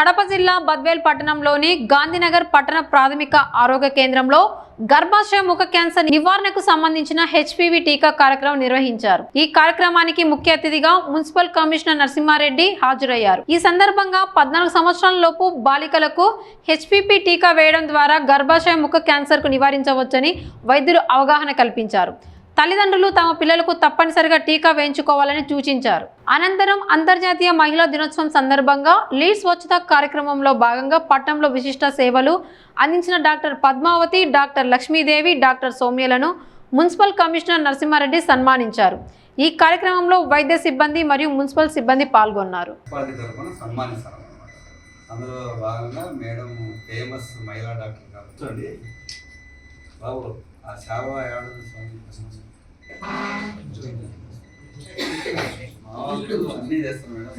కడప జిల్లా బద్వేల్ పట్టణంలోని గాంధీనగర్ పట్టణ ప్రాథమిక ఆరోగ్య కేంద్రంలో గర్భాశయ ముఖ క్యాన్సర్ నివారణకు సంబంధించిన హెచ్పివి టీకా కార్యక్రమం నిర్వహించారు. ఈ కార్యక్రమానికి ముఖ్య అతిథిగా మున్సిపల్ కమిషనర్ నరసింహారెడ్డి హాజరయ్యారు. ఈ సందర్భంగా 14 సంవత్సరాల లోపు బాలికలకు హెచ్పివి టీకా వేయడం ద్వారా గర్భాశయ ముఖ క్యాన్సర్ కు నివారించవచ్చని వైద్యులు అవగాహన కల్పించారు. తల్లిదండ్రులు తమ పిల్లలకు తప్పనిసరిగా టీకా వేయించుకోవాలని సూచించారు. అనంతరం అంతర్జాతీయ మహిళా దినోత్సవం సందర్భంగా లీడ్ స్వచ్ఛత కార్యక్రమంలో భాగంగా పట్టణంలో విశిష్ట సేవలు అందించిన doctor Padmavathi, doctor Lakshmidevi, doctor సౌమ్యలను మున్సిపల్ కమిషనర్ నరసింహారెడ్డి సన్మానించారు. ఈ కార్యక్రమంలో వైద్య సిబ్బంది మరియు మున్సిపల్ సిబ్బంది పాల్గొన్నారు. అన్నీ చేస్తాం మేడం.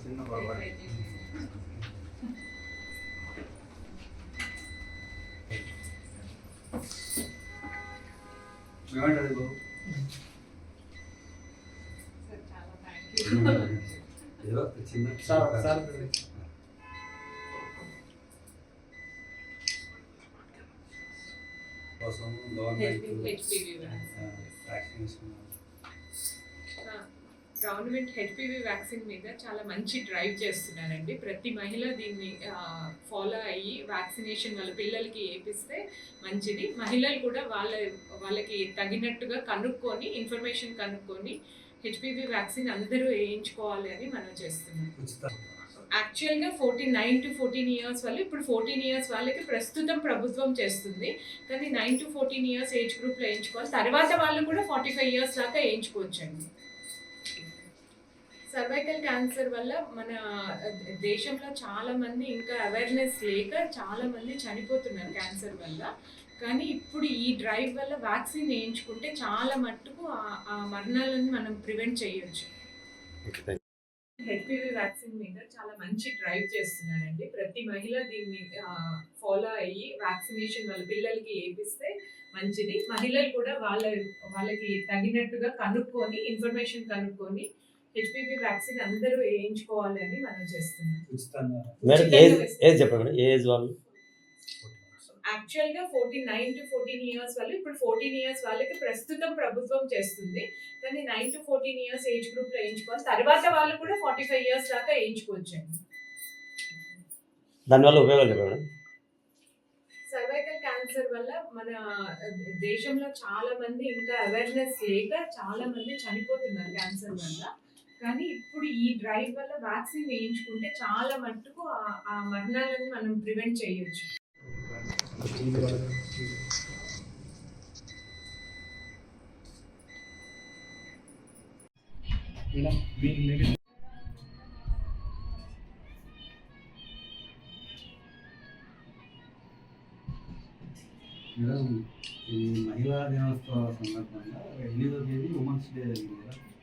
చిన్న పొరపాటు ఏమంటారు బాబు? ఏదో చిన్న కోసం గవర్నమెంట్ హెచ్పివి వ్యాక్సిన్ మీద చాలా మంచి డ్రైవ్ చేస్తున్నారండి. ప్రతి మహిళ దీన్ని ఫాలో అయ్యి వ్యాక్సినేషన్ వాళ్ళ పిల్లలకి వేపిస్తే మంచిది. మహిళలు కూడా వాళ్ళకి తగినట్టుగా కనుక్కొని ఇన్ఫర్మేషన్ కనుక్కొని హెచ్పివి వ్యాక్సిన్ అందరూ వేయించుకోవాలి అని మనం చేస్తున్నాం. యాక్చువల్గా 9 to 14 years వాళ్ళు ఇప్పుడు 14 years వాళ్ళకి ప్రస్తుతం ప్రభుత్వం చేస్తుంది. కానీ 9 to 14 years ఏజ్ గ్రూప్లో వేయించుకోవాలి. తర్వాత వాళ్ళు కూడా 45 years దాకా వేయించుకోవచ్చండి. సర్వైకల్ క్యాన్సర్ వల్ల మన దేశంలో చాలా మంది ఇంకా అవేర్నెస్ లేక చాలా మంది చనిపోతున్నారు క్యాన్సర్ వల్ల. కానీ ఇప్పుడు ఈ డ్రైవ్ వల్ల వ్యాక్సిన్ వేయించుకుంటే చాలా మట్టుకు ఆ మరణాలను మనం ప్రివెంట్ చేయొచ్చు. హెచ్పివి వ్యాక్సిన్ మీద చాలా మంచి డ్రైవ్ చేస్తున్నారండి. ప్రతి మహిళ దీన్ని ఫాలో అయ్యి వ్యాక్సినేషన్ వాళ్ళ పిల్లలకి వేపిస్తే మంచిది. మహిళలు కూడా వాళ్ళకి తగినట్టుగా కనుక్కొని ఇన్ఫర్మేషన్ కనుక్కొని హెచ్పివి వ్యాక్సిన్ అందరూ వేయించుకోవాలి అని మనం చేస్తున్నాం. యాక్చువల్గా 9 to 14 years వాళ్ళు ఇప్పుడు 14 years వాళ్ళకి ప్రస్తుతం ప్రభుత్వం చేస్తుంది. కానీ 9 to 14 years ఏజ్ గ్రూప్లో వేయించుకోవాలి. తర్వాత వాళ్ళు కూడా 45 years దాకా వేయించుకోవచ్చండి. దానివల్ల ఉపయోగాలు సర్వైకల్ క్యాన్సర్ వల్ల మన దేశంలో చాలా మంది ఇంకా అవేర్నెస్ లేక చాలా మంది చనిపోతున్నారు క్యాన్సర్ వల్ల. కానీ ఇప్పుడు ఈ డ్రైవ్ వల్ల వ్యాక్సిన్ వేయించుకుంటే చాలా మట్టుకు ఆ మరణాలను మనం ప్రివెంట్ చేయొచ్చు. మేడం, ఈ మహిళా దినోత్సవ సందర్భంగా 8వ తేదీ ఉమెన్స్ డే జరిగింది కదా.